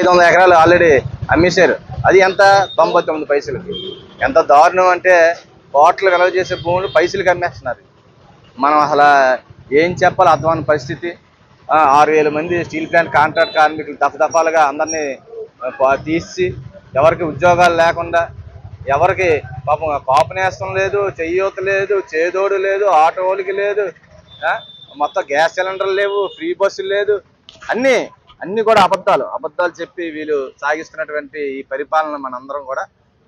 500 ఎకరాలు ఆల్రెడీ అమ్మేశారు. అది ఎంత? 99 పైసలకి. ఎంత దారుణం అంటే కోట్లు విలువ చేసే భూములు పైసలకి అమ్మేస్తున్నారు. మనం అసలు ఏం చెప్పాలి అర్థమైన పరిస్థితి. 6000 మంది స్టీల్ ప్లాంట్ కాంట్రాక్ట్ కార్మికులు దఫాలుగా అందరినీ తీసి ఎవరికి ఉద్యోగాలు లేకుండా, ఎవరికి పాపం కాపు నేస్తం లేదు, చెయ్యూత లేదు, చేదోడు లేదు, ఆటోలకి లేదు, మొత్తం గ్యాస్ సిలిండర్లు లేవు, ఫ్రీ బస్సులు లేదు, అన్నీ కూడా అబద్ధాలు చెప్పి వీళ్ళు సాగిస్తున్నటువంటి ఈ పరిపాలన మనందరం కూడా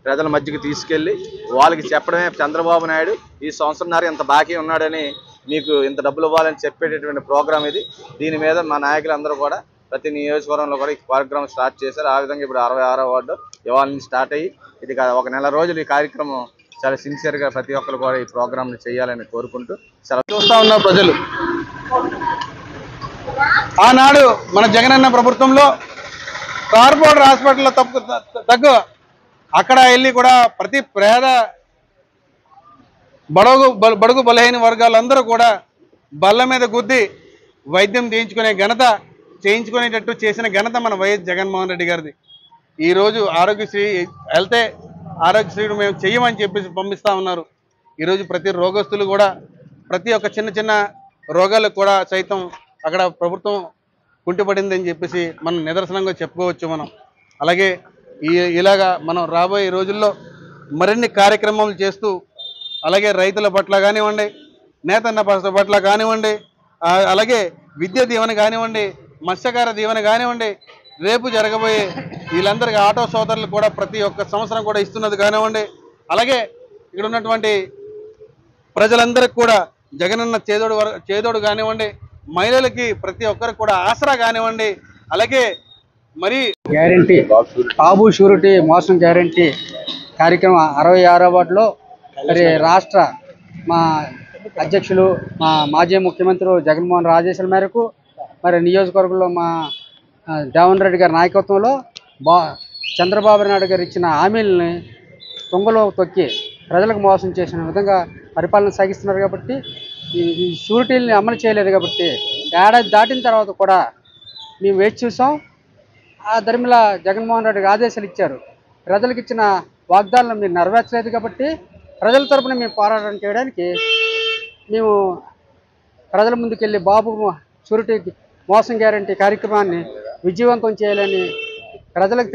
ప్రజల మధ్యకి తీసుకెళ్ళి వాళ్ళకి చెప్పడమే. చంద్రబాబు నాయుడు ఈ సంవత్సరంన్నర ఇంత బాకీ ఉన్నాడని, మీకు ఇంత డబ్బులు ఇవ్వాలని చెప్పేటటువంటి ప్రోగ్రాం ఇది. దీని మీద మా నాయకులందరూ కూడా ప్రతి నియోజకవర్గంలో కూడా ఈ కార్యక్రమం స్టార్ట్ చేశారు. ఆ విధంగా ఇప్పుడు 66వ వార్డు ఇవాళ నుంచి స్టార్ట్ అయ్యి ఇది ఒక నెల రోజులు ఈ కార్యక్రమం చాలా సిన్సియర్గా ప్రతి ఒక్కరు కూడా ఈ ప్రోగ్రాంని చేయాలని కోరుకుంటూ చూస్తూ ఉన్న ప్రజలు ఆనాడు మన జగనన్న ప్రభుత్వంలో కార్పొరేట్ హాస్పిటల్లో తగ్గు అక్కడ వెళ్ళి కూడా ప్రతి పేద బడుగు బలహీన వర్గాలందరూ కూడా బల్ల మీద గుద్ది వైద్యం చేయించుకునేటట్టు చేసిన ఘనత మన వైఎస్ జగన్మోహన్ రెడ్డి గారిది. ఈరోజు ఆరోగ్యశ్రీ వెళ్తే ఆరోగ్యశ్రీని మేము చెయ్యమని చెప్పేసి పంపిస్తూ ఉన్నారు. ఈరోజు ప్రతి రోగస్తులు కూడా ప్రతి ఒక్క చిన్న రోగాలకు కూడా సైతం అక్కడ ప్రభుత్వం కుంటిపడిందని చెప్పేసి మనం నిదర్శనంగా చెప్పుకోవచ్చు. మనం అలాగే ఇలాగా మనం రాబోయే రోజుల్లో మరిన్ని కార్యక్రమాలు చేస్తూ, అలాగే రైతుల పట్ల కానివ్వండి, నేతన్న పట్ల కానివ్వండి, అలాగే విద్య దీవెన కానివ్వండి, మత్స్యకార దీవెన కానివ్వండి, రేపు జరగబోయే వీళ్ళందరికీ ఆటో సోదరులు కూడా ప్రతి ఒక్క సంవత్సరం కూడా ఇస్తున్నది కానివ్వండి, అలాగే ఇక్కడ ఉన్నటువంటి ప్రజలందరికీ కూడా జగనన్న చేదోడు కానివ్వండి, మహిళలకి ప్రతి ఒక్కరికి కూడా ఆసరా కానివ్వండి, అలాగే మరి గ్యారంటీ బాబు షూరిటీ మోసం గ్యారంటీ కార్యక్రమం 66వ వార్డులో మరి రాష్ట్ర మా అధ్యక్షులు మా మాజీ ముఖ్యమంత్రి జగన్మోహన్ రెడ్డి ఆదేశాల మేరకు మరి నియోజకవర్గంలో మా దేవన్ రెడ్డి గారి నాయకత్వంలో చంద్రబాబు నాయుడు గారు ఇచ్చిన హామీలని తుంగలో తొక్కి ప్రజలకు మోసం చేసిన విధంగా పరిపాలన సాగిస్తున్నారు. కాబట్టి ఈ షూరిటీలని అమలు చేయలేదు. కాబట్టి ఏడాది దాటిన తర్వాత కూడా మేము వేచి చూసాం. ఆ ధర్మిలా జగన్మోహన్ రెడ్డికి ఆదేశాలు ఇచ్చారు. ప్రజలకు ఇచ్చిన వాగ్దానాలను మీరు నెరవేర్చలేదు. కాబట్టి ప్రజల తరపున మేము పోరాటం చేయడానికి మేము ప్రజల ముందుకెళ్ళి బాబు షూరిటీ మోసం గ్యారంటీ కార్యక్రమాన్ని విజయవంతం చేయాలని ప్రజలకు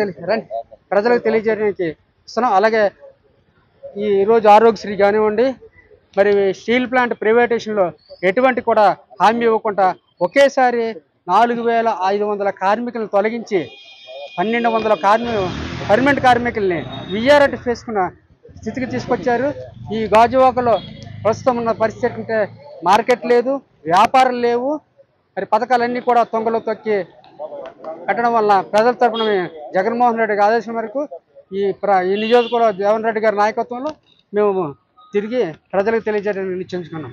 తెలియజేయడానికి ఇస్తున్నాం. అలాగే ఈరోజు ఆరోగ్యశ్రీ కానివ్వండి, మరి స్టీల్ ప్లాంట్ ప్రైవేటేషన్లో ఎటువంటి కూడా హామీ ఇవ్వకుండా ఒకేసారి 4500 కార్మికులను తొలగించి 1200 పర్మనెంట్ కార్మికుల్ని విఆర్ఎట్ చేసుకున్న స్థితికి తీసుకొచ్చారు. ఈ గాజువాకలో ప్రస్తుతం ఉన్న పరిస్థితి అంటే మార్కెట్ లేదు, వ్యాపారాలు లేవు, మరి పథకాలన్నీ కూడా తొంగలో తొక్కి కట్టడం వల్ల ప్రజల తరపున జగన్మోహన్ రెడ్డి ఆదేశం మేరకు ఈ నియోజకవర్గ దేవన్ రెడ్డి గారి నాయకత్వంలో మేము తిరిగి ప్రజలకు తెలియజేయడానికి నిశ్చయించుకున్నాం.